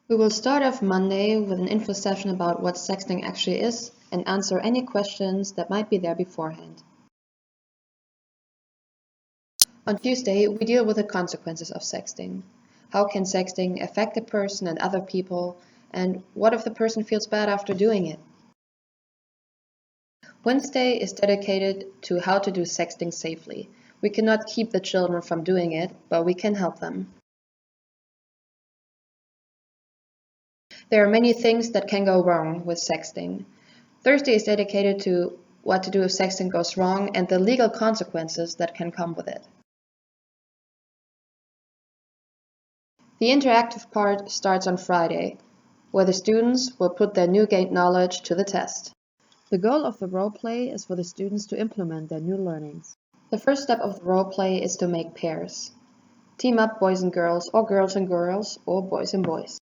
We will start off Monday with an info session about what sexting actually is and answer any questions that might be there beforehand. On Tuesday, we deal with the consequences of sexting. How can sexting affect a person and other people, and what if the person feels bad after doing it? Wednesday is dedicated to how to do sexting safely. We cannot keep the children from doing it, but we can help them. There are many things that can go wrong with sexting. Thursday is dedicated to what to do if sexting goes wrong and the legal consequences that can come with it. The interactive part starts on Friday, where the students will put their new gained knowledge to the test. The goal of the role play is for the students to implement their new learnings. The first step of the role play is to make pairs. Team up boys and girls, or girls, or boys and boys.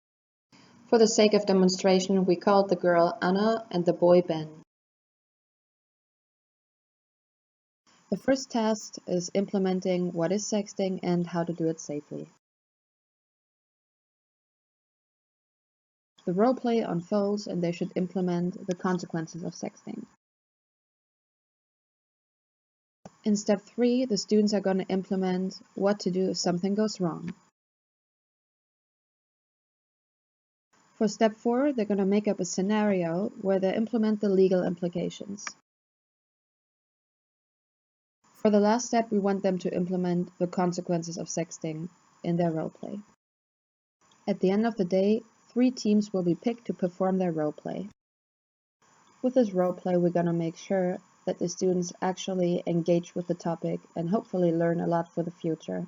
For the sake of demonstration, we called the girl Anna and the boy Ben. The first task is implementing what is sexting and how to do it safely. The role play unfolds and they should implement the consequences of sexting. In step 3, the students are going to implement what to do if something goes wrong. For step 4, they're going to make up a scenario where they implement the legal implications. For the last step, we want them to implement the consequences of sexting in their role play. At the end of the day, 3 teams will be picked to perform their role play. With this role play, we're going to make sure that the students actually engage with the topic and hopefully learn a lot for the future.